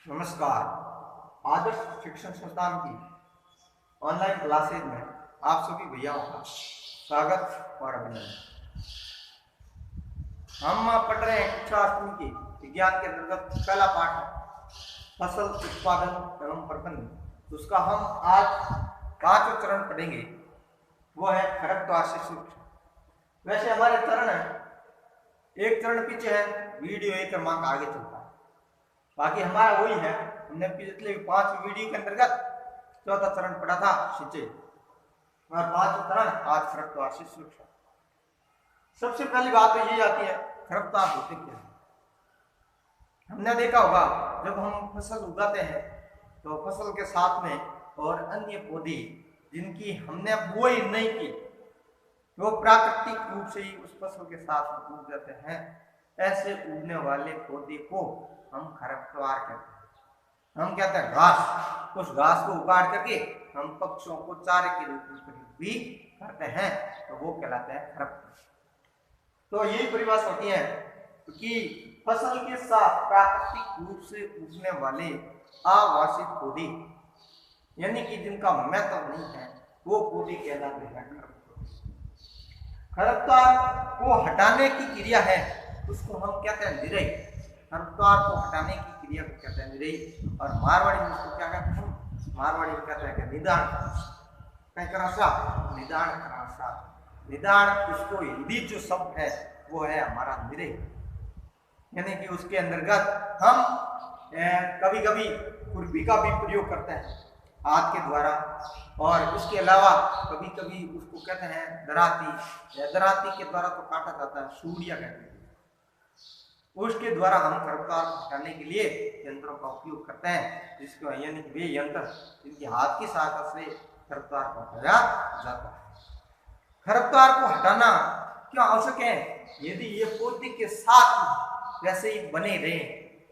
नमस्कार। आदर्श शिक्षण संस्थान की ऑनलाइन क्लासेज में आप सभी भैयाओं का स्वागत और अभिनंदन। हम पढ़ रहे हैं कक्षा 8वीं के विज्ञान के अंतर्गत पहला पाठ है फसल उत्पादन एवं प्रबंधन। उसका हम आज 5वां चरण पढ़ेंगे, वो है खरपतवार से सुरक्षा। वैसे हमारे चरण है, एक चरण पीछे है, वीडियो एक क्रमांक आगे चलता है। बाकी हमारा वही है, हमने पिछले 5 वीडियो के अंतर्गत चौथा चरण पढ़ा था सिंचाई, और 5वां चरण आज खरपतवार से सुरक्षा। सबसे पहली बात तो ये आती है, खरपतवार होते क्या है। हमने देखा होगा जब हम फसल उगाते हैं तो फसल के साथ में और अन्य पौधे जिनकी हमने बुआई नहीं की, वो प्राकृतिक रूप से ही उस फसल के साथ उग जाते हैं। ऐसे उगने वाले पौधे को हम खरपतवार कहते हैं। हम कहते हैं घास, उस घास को उगाड़ करके हम पक्षियों को चारे के रूप में प्रयोग भी करते हैं, तो वो कहलाते हैं खरपतवार। तो यही परिभाषा होती है कि फसल के साथ प्राकृतिक रूप से उगने वाले आवासित पौधे, यानी कि जिनका महत्व नहीं है, वो पौधे कहलाते हैं खरपतवार। खरपतवार को हटाने की क्रिया है, उसको हम कहते हैं निराई। खरपतवार को हटाने की क्रिया को कहते हैं निराई, और मारवाड़ी में उसको क्या कहते हैं, मारवाड़ी में कहते हैं निदान करासा। निदान करासा, निदान उसको हिंदी जो शब्द है वो है हमारा निराई, यानी कि उसके अंतर्गत हम कभी कभी खुरपी का भी प्रयोग करते हैं हाथ के द्वारा, और इसके अलावा कभी कभी उसको कहते हैं दराती। दराती के द्वारा तो काटा जाता है, सूड़िया कहते हैं, उसके द्वारा हम खरपतवार हटाने के लिए यंत्रों का उपयोग करते हैं, जिसको यानी कि वे यंत्र जिनकी हाथ की सहायता से खरपतवार को हटाया जाता है। खरपतवार को हटाना क्यों आवश्यक है? यदि ये पौधे के साथ वैसे ही बने रहे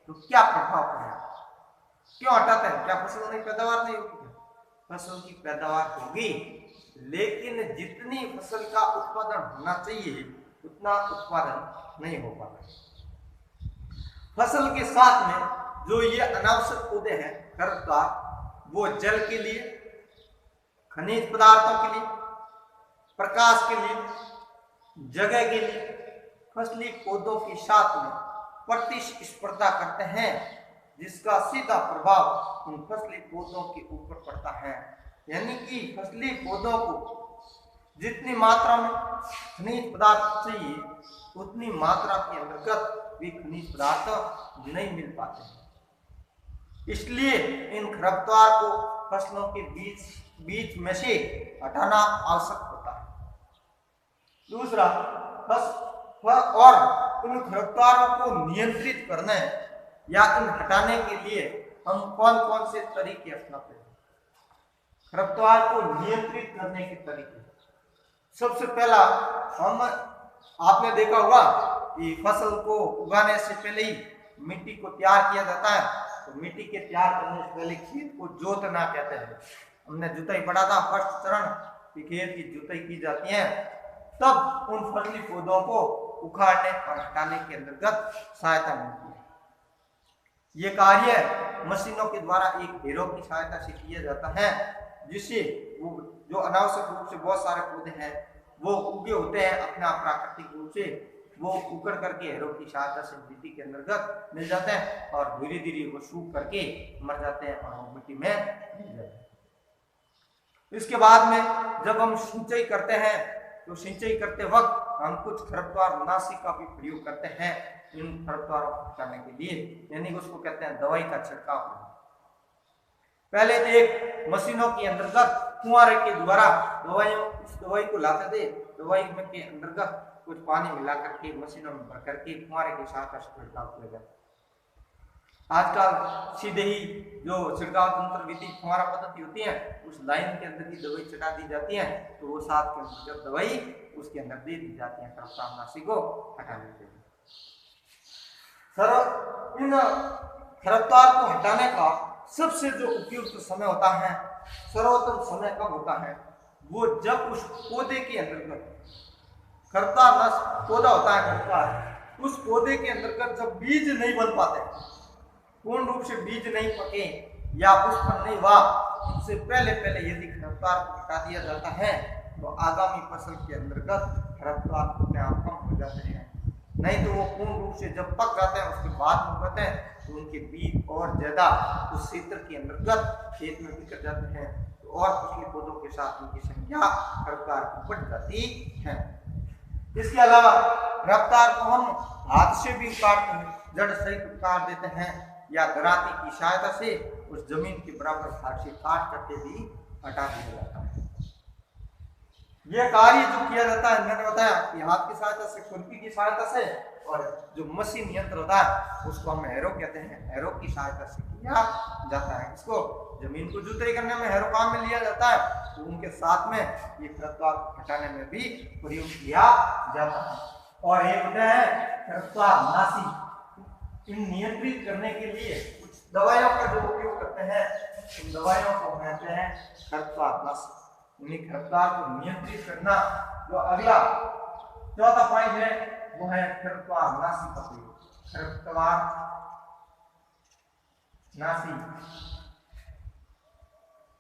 तो क्या प्रभाव पड़ेगा? क्यों हटाते हैं? क्या फसल में पैदावार नहीं होगी? फसल की पैदावार होगी, लेकिन जितनी फसल का उत्पादन होना चाहिए उतना उत्पादन नहीं हो पाता। फसल के साथ में जो ये अनावश्यक पौधे हैं खरपतवार, वो जल के लिए, खनिज पदार्थों के लिए, प्रकाश के लिए, जगह के लिए, फसली पौधों के साथ में प्रतिस्पर्धा करते हैं, जिसका सीधा प्रभाव उन फसली पौधों के ऊपर पड़ता है। यानी कि फसली पौधों को जितनी मात्रा में खनिज पदार्थ चाहिए उतनी मात्रा के अंतर्गत भी खनिज पदार्थ नहीं मिल पाते। इसलिए इन खरपतवार को फसलों के बीच में से हटाना आवश्यक होता है। दूसरा, और इन खरपतवारों को नियंत्रित करने या इन हटाने के लिए हम कौन कौन से तरीके अपनाते हैं? खरपतवार को नियंत्रित करने के तरीके, सबसे पहला, हम आपने देखा होगा कि फसल को उगाने से पहले ही मिट्टी को तैयार किया जाता है। तो मिट्टी के तैयार करने से पहले खेत को जोतना कहते हैं। हमने जुताई पढ़ा था, फर्स्ट चरण कि खेत की जुताई की जाती है, तब उन फसली पौधों को उखाड़ने और हटाने के अंतर्गत सहायता मिलती है। ये कार्य मशीनों के द्वारा एक ढेरों की सहायता से किया जाता है, जिससे वो जो अनावश्यक रूप से बहुत सारे पौधे हैं वो उगे होते हैं अपना प्राकृतिक रूप से, वो उकड़ करके हेरों की सहायता से मिट्टी के अंतर्गत मिल जाते हैं, और धीरे धीरे वो सूख करके मर जाते हैं और वो मिट्टी में मिल जाते हैं। इसके बाद में जब हम सिंचाई करते हैं तो सिंचाई करते वक्त हम कुछ खरपतवार नाशी का भी प्रयोग करते हैं इन खरपतवारों को हटाने के लिए, यानी उसको कहते हैं दवाई का छिड़काव। पहले तो एक मशीनों के अंतर्गत फुहारे के द्वारा उस दवाई को लाते थे, दवाई में के अंतर्गत कुछ पानी मिला करके मशीनों में भर करके फुहारे के साथ छिड़काव किया जाता। आजकल सीधे ही जो छिड़काव तंत्र विधि फुहारा पद्धति होती है, उस लाइन के अंदर की दवाई छिटा दी जाती है, तो वो साथ के अंदर दवाई उसके अंदर दे दी जाती है खरपतवारनाशी को हटाने के लिए। इन खरपतवार को हटाने का सबसे जो उपयुक्त समय होता है, सर्वोत्तम समय कब होता है? वो जब उस पौधे के अंतर्गत खरपतवार पौधा होता है खरपतवार, उस पौधे के अंतर्गत जब बीज नहीं बन पाते, पूर्ण रूप से बीज नहीं पके या पुष्पन नहीं हुआ, उससे पहले यदि खरपतवार को हटा दिया जाता है तो आगामी फसल के अंतर्गत खरपतवार अपने आप कम हो जाते हैं। नहीं तो वो पूर्ण रूप से जब पक जाते हैं उसके बाद में होते हैं तो उनके बीज और ज्यादा उस क्षेत्र के अंतर्गत खेत में बिखर जाते हैं, तो और फसली पौधों के साथ उनकी संख्या खरपतवार की बढ़ जाती है। इसके अलावा खरपतवार को हम हाथ से भी काटते हैं, जड़ सहित काट देते हैं या दराती की सहायता से उस जमीन के बराबर भाग से काट करके भी हटा दिया जाता है। यह कार्य जो किया जाता है, मैंने बताया कि हाथ की सहायता से, खुरपी की सहायता से, और जो मशीन यंत्र होता है उसको हम हैरो कहते हैं, हैरो की सहायता से किया जाता है। इसको जमीन को जुताई करने में हैरो काम में लिया जाता है, तो उनके साथ में ये खरपतवार को हटाने में भी प्रयोग किया जाता है। और एक होता है खरपतवार नाशी। इन नियंत्रित करने के लिए कुछ दवाइयों का जो उपयोग करते हैं, उन दवाइयों को कहते हैं खरपतवार नाशी। उन्हीं खरपतवार को नियंत्रित करना। जो अगला चौथा पॉइंट है वो है खरपतवार नाशी का प्रयोग। खरपतवार नाशी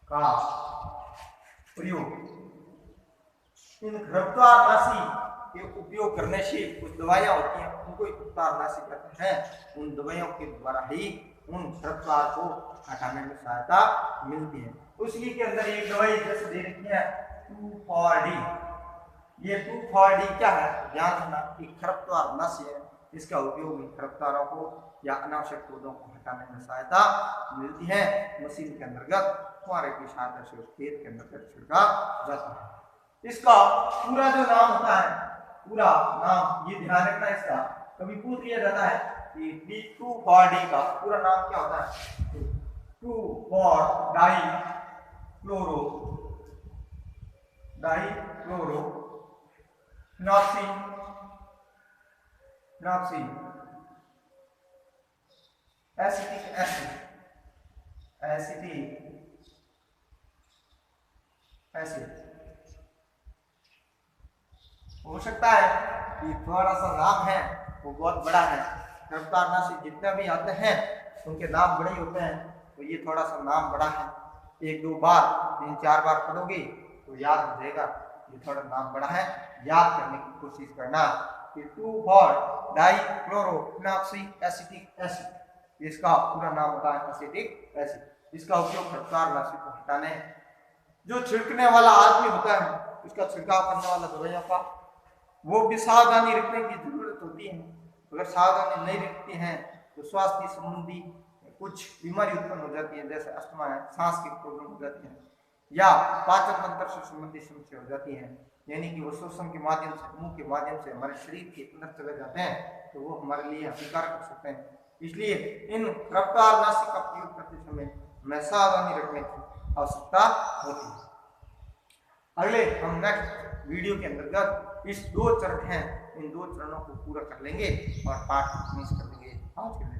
का प्रयोग। इन खरपतवार नाशी के उपयोग करने से कुछ दवाइयां होती हैं, उनको खरपतवार नाशी कहते हैं। उन दवाइयों के द्वारा ही उन खरपतवार को हटाने में सहायता मिलती है। उसी के अंदर एक दवाई जैसे दे रखी है 2,4-D। ये 2,4-D क्या है, ध्यान रखना कि खरपतवार नाशी है। इसका उपयोग खरपतवारों को या अनावश्यक पौधों को हटाने में सहायता मिलती है। मशीन के अंतर्गत फुहारे की सहायता से उस खेत के अंतर्गत छिड़का जाता है। इसका पूरा जो नाम होता है, पूरा नाम ये ध्यान रखना, इसका कभी पूछ लिया जाता है कि 2,4-D का पूरा नाम क्या होता है। 2,4-डाई क्लोरो फिनॉक्सी एसिटिक एसिड। हो सकता है कि थोड़ा सा नाम है वो बहुत बड़ा है। खरपतवार नाशी जितने भी आते हैं उनके नाम बड़े होते हैं, तो ये थोड़ा सा नाम बड़ा है। 1-2 बार 3-4 बार पढ़ोगे तो याद हो जाएगा। ये थोड़ा नाम बड़ा है, याद करने की कोशिश करना कि 2,4-डाई क्लोरो फिनॉक्सी एसिटिक एसिड, इसका पूरा नाम होता है एसिटिक एसिड। इसका उपयोग खरपतवार नाशी को हटाने, जो छिड़कने वाला आदमी होता है उसका छिड़काव करने वाला दवाइयों का, वो भी सावधानी रखने की जरूरत होती है। अगर सावधानी नहीं रखते हैं तो स्वास्थ्य संबंधी कुछ बीमारी उत्पन्न हो जाती है, जैसे अस्थमा है, सांस की प्रॉब्लम हो जाती है, या पाचन तंत्र से संबंधित समस्या हो जाती है, यानी कि वो श्वसन के माध्यम से, मुंह के माध्यम से हमारे शरीर के अंदर चले जाते हैं, तो वो हमारे लिए हानिकारक हो सकते हैं। इसलिए इन खरपतवार नाशी का प्रयोग करते समय हमें सावधानी रखने की आवश्यकता होती है। अगले हम नेक्स्ट वीडियो के अंतर्गत इस 2 चरण हैं, इन 2 चरणों को पूरा कर लेंगे और पाठ फिनिश कर लेंगे। आज के लिए